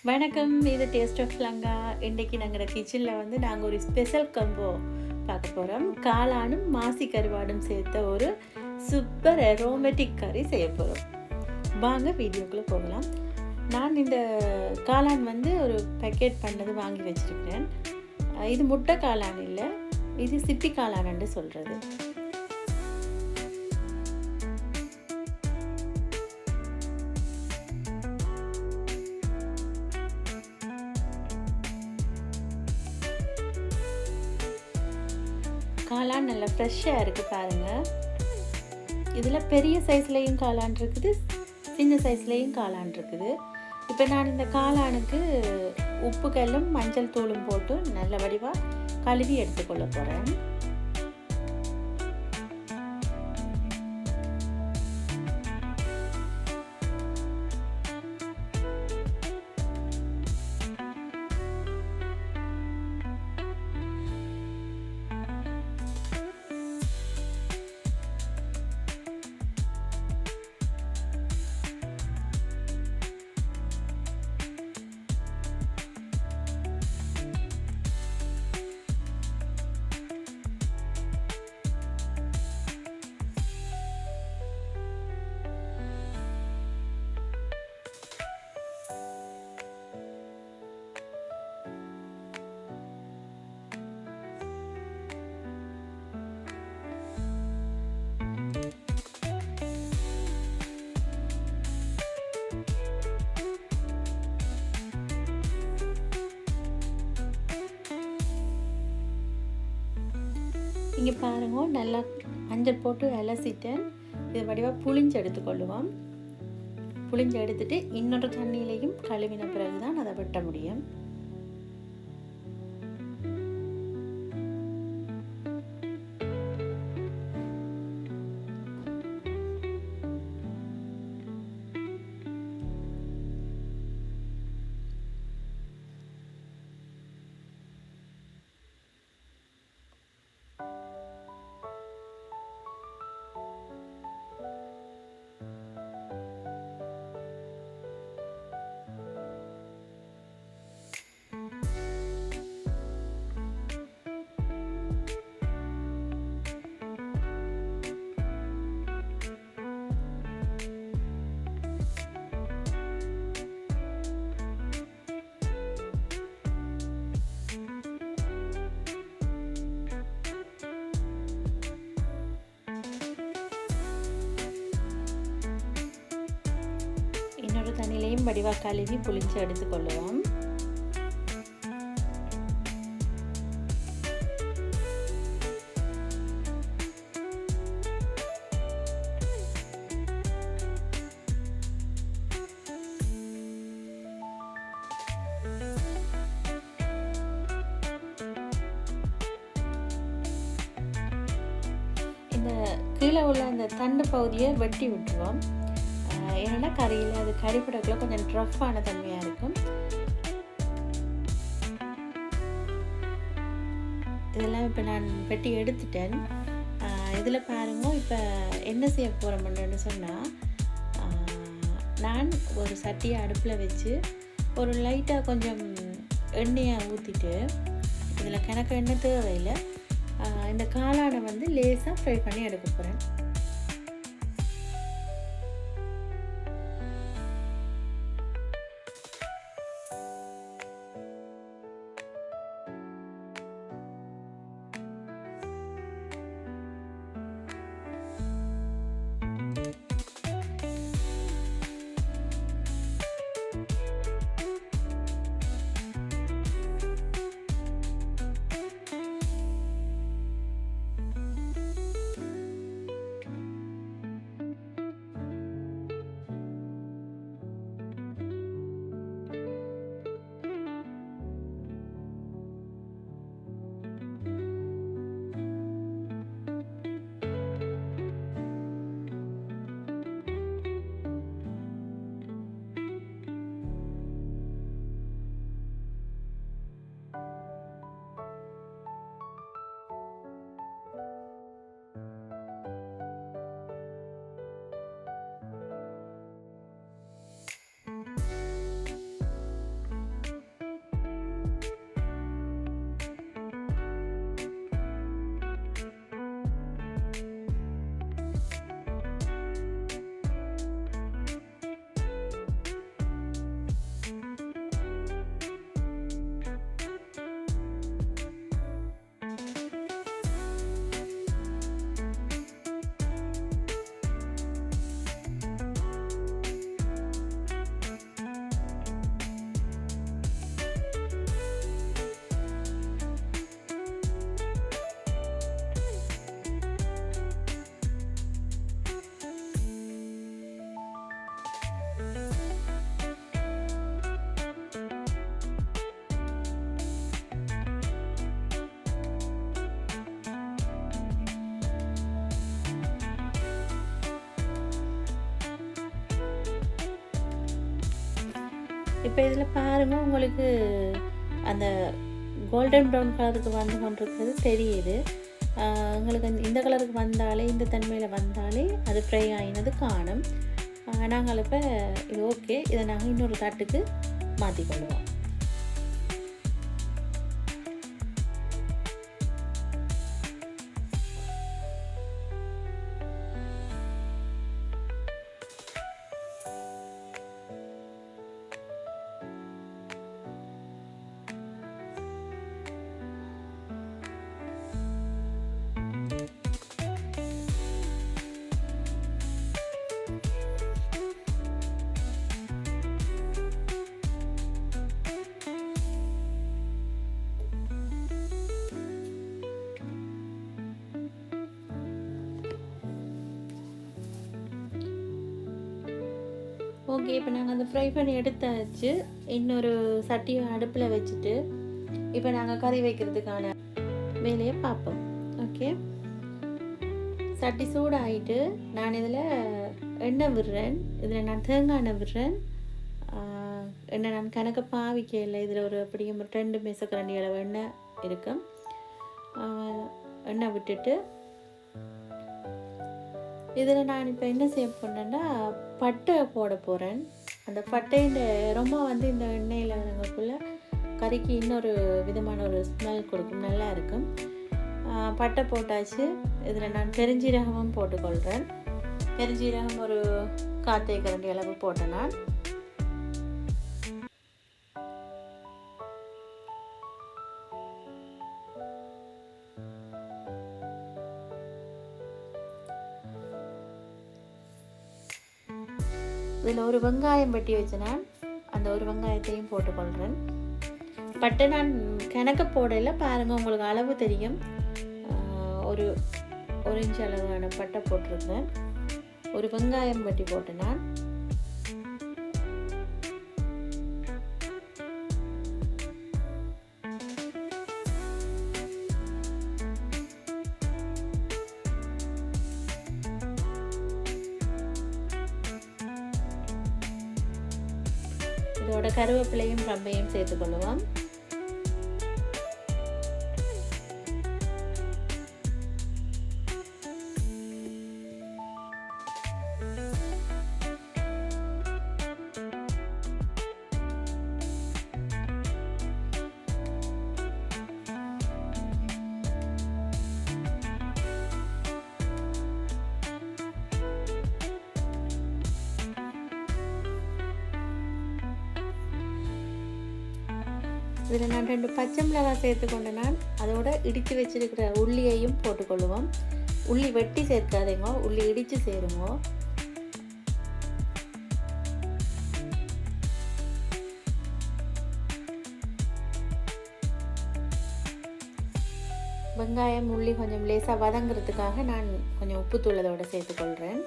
வணக்கம். இது taste of Lanka. இன்றைக்கி நாங்கள் கிச்சனில் நாங்கள் ஒரு ஸ்பெஷல் கம்போ பார்க்க போகிறோம். காளானும் மாசி கருவாடும் சேர்த்த ஒரு சூப்பர் அரோமேட்டிக் கறி செய்ய போகிறோம். வாங்க வீடியோக்குள்ளே போகலாம். நான் இந்த காளான் ஒரு பேக்கெட் பண்ணது வாங்கி வச்சுருக்கிறேன். இது முட்டை காளான் இல்லை, இது சிப்பி காளான்னு சொல்கிறது. காளான் நல்லா ஃப்ரெஷ்ஷாக இருக்குது பாருங்கள். இதில் பெரிய சைஸ்லேயும் காளான் இருக்குது, சின்ன சைஸ்லேயும் காளான் இருக்குது. இப்போ நான் இந்த காளானுக்கு உப்பு கல்லும் மஞ்சள் தூளும் போட்டு நல்ல வடிவாக கழுவி எடுத்துக்கொள்ள போகிறேன். இங்கே பாருங்க, நல்லா மஞ்சள் போட்டு அலசிட்டேன். இது வடிவாக புளிஞ்சு எடுத்துக்கொள்ளுவோம். புளிஞ்சு எடுத்துட்டு இன்னொரு தண்ணியிலையும் கழுவின பிறகு தான் அதை வெட்ட முடியும். இன்னொரு தண்ணியிலையும் வடிவாக கழுவி புளிஞ்சு எடுத்துக்கொள்ளுவோம். இந்த கீழே உள்ள அந்த தண்டு பகுதியை வெட்டி விட்டுருவோம். ஏன்னா கறியில் அது கறிப்படக்குள்ள கொஞ்சம் ரஃப்பான தன்மையாக இருக்கும். இதெல்லாம் இப்போ நான் வெட்டி எடுத்துட்டேன். இதில் பாருங்க, இப்போ என்ன செய்ய போகிறோம்னு சொன்னால், நான் ஒரு சட்டியை அடுப்பில் வச்சு ஒரு லைட்டாக கொஞ்சம் எண்ணெயை ஊற்றிட்டு, இதில் கணக்கு எண்ணெய் தேவையில்லை, இந்த காளானை லேசாக ஃப்ரை பண்ணி எடுக்க போகிறேன். இப்போ இதில் பாருங்கள், உங்களுக்கு அந்த கோல்டன் ப்ரௌன் கலருக்கு வந்து கொண்டிருக்கிறது தெரியுது. உங்களுக்கு இந்த கலருக்கு வந்தாலே, இந்த தன்மையில் வந்தாலே அது ஃப்ரை ஆகினது காணும். நாங்கள் இப்போ இது ஓகே, இதை நாங்கள் இன்னொரு தட்டுக்கு மாற்றிக்கொள்வோம். ஓகே, இப்போ நாங்கள் அந்த ஃப்ரை பண்ணி எடுத்தாச்சு. இன்னொரு சட்டியை அடுப்பில் வச்சுட்டு இப்போ நாங்கள் கறி வைக்கிறதுக்கான வேலையை பார்ப்போம். ஓகே, சட்டி சூடாகிட்டு நான் இதில் எண்ணெய் விடுறேன். இதில் நான் தேங்காய் எண்ணெய் விடுறேன். எண்ணெய் நான் கணக்க பாவிக்க இல்லை. இதில் ஒரு அப்படியும் 2 மேசக்கரண்டி அளவு எண்ணெய் இருக்கும். எண்ணெய் விட்டுட்டு இதில் நான் இப்போ என்ன செய்ய போனேன்னா பட்டை போட போகிறேன். அந்த பட்டையின் ரொம்ப வந்து இந்த எண்ணெயில் இறங்கக்குள்ள கறிக்கு இன்னொரு விதமான ஒரு ஸ்மெல் கொடுக்கும், நல்லா இருக்கும். பட்டை போட்டாச்சு. இதில் நான் பெருஞ்சீரகமும் போட்டுக்கொள்கிறேன். பெருஞ்சீரகம் ஒரு 1/4 தேக்கரண்டி அளவு போட்டேன் நான். இதில் ஒரு வெங்காயம் வெட்டி வச்சு நான் அந்த ஒரு வெங்காயத்தையும் போட்டுக்கொள்கிறேன். பட்டை நான் கணக்கு போடல, பாருங்கள், உங்களுக்கு அளவு தெரியும். ஒரு இன்ச் அளவான பட்டை போட்டிருக்கிறேன். ஒரு வெங்காயம் வெட்டி போட்டேன் நான். இதோட கருவேப்பிலையும் ரம்பையும் சேர்த்துக்கொள்ளுவோம். இதில் நான் 2 பச்சை மிளகாய் சேர்த்துக்கொண்டு நான் அதோட இடித்து வச்சிருக்கிற உள்ளியையும் போட்டுக்கொள்ளுவோம். உள்ளி வெட்டி சேர்க்காதீங்க, உள்ளி இடித்து சேருங்க. வெங்காயம் உள்ளி கொஞ்சம் லேசாக வதங்கிறதுக்காக நான் கொஞ்சம் உப்புத்தூள் அதோட சேர்த்துக்கொள்கிறேன்.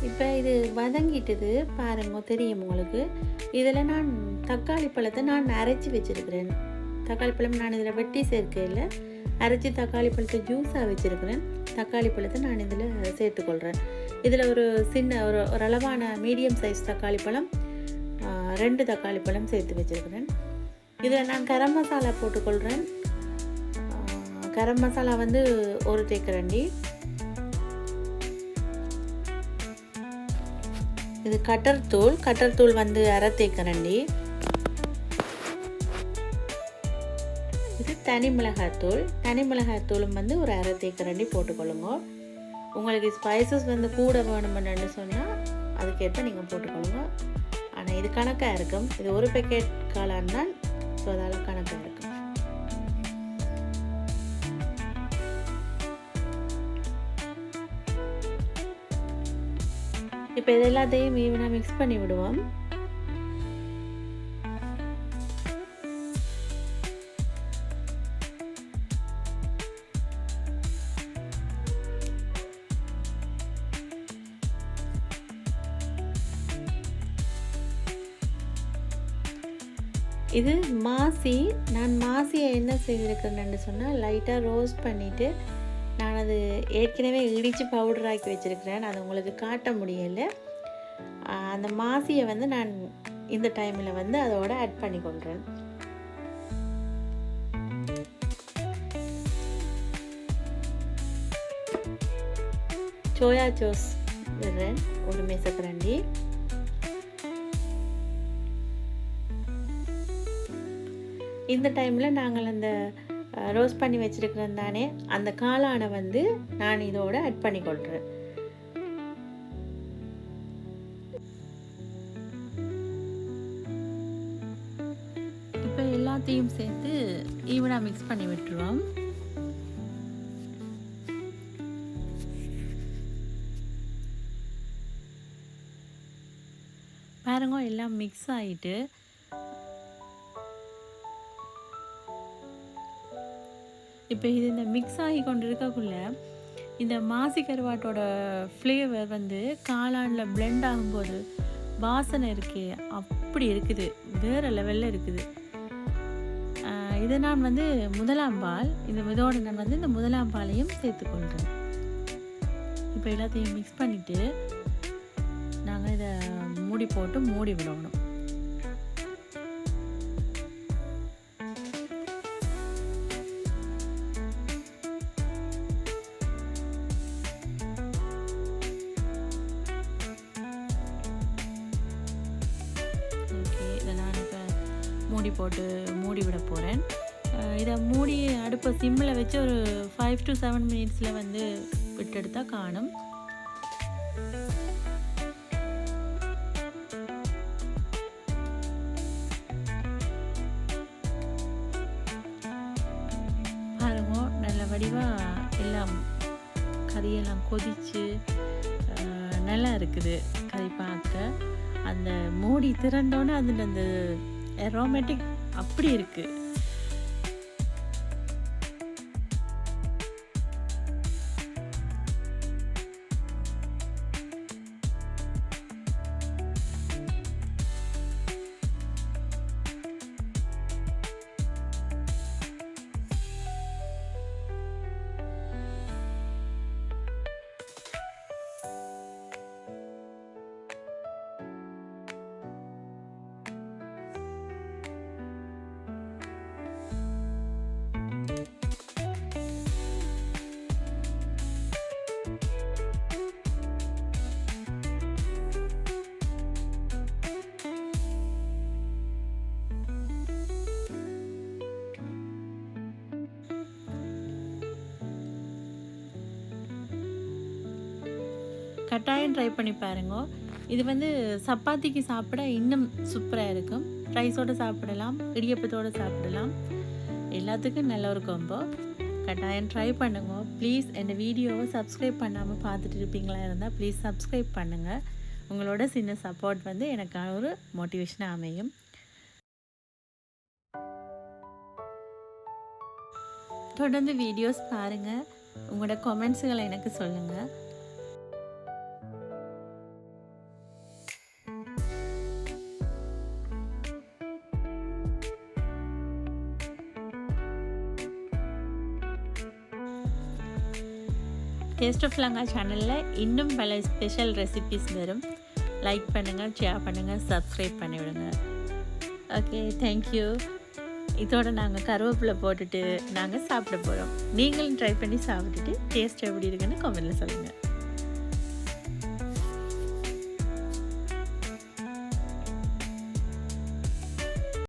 இப்போ இது வதங்கிட்டது பாருங்க, தெரியும் உங்களுக்கு. இதில் நான் தக்காளி பழத்தை நான் அரைச்சி வச்சுருக்கிறேன். தக்காளி பழம் நான் இதில் வெட்டி சேர்க்கையில் அரைச்சி தக்காளி பழத்தை ஜூஸாக வச்சுருக்கிறேன். தக்காளி பழத்தை நான் இதில் சேர்த்துக்கொள்கிறேன். இதில் ஒரு சின்ன ஒரு அளவான மீடியம் சைஸ் தக்காளி பழம், 2 தக்காளி பழம் சேர்த்து வச்சுருக்கிறேன். இதில் நான் கரம் மசாலா போட்டுக்கொள்கிறேன். கரம் மசாலா வந்து 1 தேக்கரண்டி. இது கட்டர் தூள் வந்து அரை தேக்கரண்டி. இது தனி மிளகாய்த்தூளும் வந்து ஒரு அரை தேக்கரண்டி போட்டுக்கொள்ளுங்க. உங்களுக்கு ஸ்பைசஸ் வந்து கூட வேணுமென்னு சொன்னால் அதுக்கேற்ப நீங்கள் போட்டுக்கொள்ளுங்க. ஆனால் இது கணக்காக இருக்கும். இது ஒரு பேக்கெட் காளான் தான், ஸோ அதால் கணக்காக இருக்கும். இப்போ இது எல்லாத்தையும் ஈவனாக மிக்ஸ் பண்ணி விடுவோம். இது நான் மாசியை என்ன செய்திருக்கிறேன்னு சொன்னால் லைட்டாக ரோஸ்ட் பண்ணிவிட்டு நான் அது ஏற்கனவே இடித்து பவுடர் ஆக்கி வச்சுருக்கிறேன். அது உங்களுக்கு காட்ட முடியலை. அந்த மாசியை வந்து நான் இந்த டைமில் வந்து அதோட ஆட் பண்ணி கொள்கிறேன். சோயா சாஸ் விடுறேன் ஒரு மேசக்கரண்டி. இந்த டைமில் நாங்கள் அந்த ரோஸ்ட் பண்ணி வச்சுருக்கிறோம் தானே, அந்த காளானை வந்து நான் இதோட ஆட் பண்ணி கொள்கிறேன். இப்போ எல்லாத்தையும் சேர்த்து ஈவனாக மிக்ஸ் பண்ணி விட்டுருவோம். பாருங்க, எல்லாம் மிக்ஸ் ஆகிட்டு இப்போ இது இந்த மிக்ஸ் ஆகி கொண்டு இருக்கக்குள்ள இந்த மாசி கருவாட்டோட ஃப்ளேவர் வந்து காளானில் பிளெண்ட் ஆகும்போது வாசனை இருக்கே அப்படி இருக்குது, வேறு லெவலில் இருக்குது. இதை நான் வந்து முதலாம் பால் இதோட நான் வந்து இந்த முதலாம் பாலையும் சேர்த்துக்கொள்கிறேன். இப்போ எல்லாத்தையும் மிக்ஸ் பண்ணிவிட்டு நாங்கள் இதை மூடி போட்டு மூடி விடணும். மூடி போட்டு மூடி விட போகிறேன். இதை மூடி அடுப்பை சிம்மில் வச்சு ஒரு 5 to 7 மினிட்ஸில் வந்து விட்டெடுத்தால் காணும். பாருங்க, நல்ல வடிவாக எல்லாம் கறியெல்லாம் கொதிச்சு நல்லா இருக்குது. கறி பார்க்க அந்த மூடி திறந்தோன்னே அதில் அந்த அரோமேட்டிக் அப்படி இருக்குது. கட்டாயம் ட்ரை பண்ணி பாருங்க. இது வந்து சப்பாத்திக்கு சாப்பிட இன்னும் சூப்பராக இருக்கும். ரைஸோடு சாப்பிடலாம், இடியப்பத்தோடு சாப்பிடலாம், எல்லாத்துக்கும் நல்ல ஒரு காம்போ. கட்டாயம் ட்ரை பண்ணுங்க. ப்ளீஸ் இந்த வீடியோவை சப்ஸ்கிரைப் பண்ணாமல் பார்த்துட்டு இருப்பீங்களா இருந்தால் ப்ளீஸ் சப்ஸ்கிரைப் பண்ணுங்கள். உங்களோட சின்ன சப்போர்ட் வந்து எனக்கான ஒரு மோட்டிவேஷனாக அமையும். தொடர்ந்து வீடியோஸ் பாருங்கள், உங்களோட கமெண்ட்ஸுகளை எனக்கு சொல்லுங்கள். டேஸ்ட் ஆஃப் லங்கா சேனலில் இன்னும் பல ஸ்பெஷல் ரெசிபீஸ் வரும். லைக் பண்ணுங்கள், ஷேர் பண்ணுங்கள், சப்ஸ்கிரைப் பண்ணிவிடுங்க. Okay, thank you. இதோட நாங்கள் கருவேப்பிலை போட்டுட்டு நாங்கள் சாப்பிட போகிறோம். நீங்களும் ட்ரை பண்ணி சாப்பிட்டுட்டு டேஸ்ட் எப்படி இருக்குன்னு கமெண்ட்டில் சொல்லுங்கள்.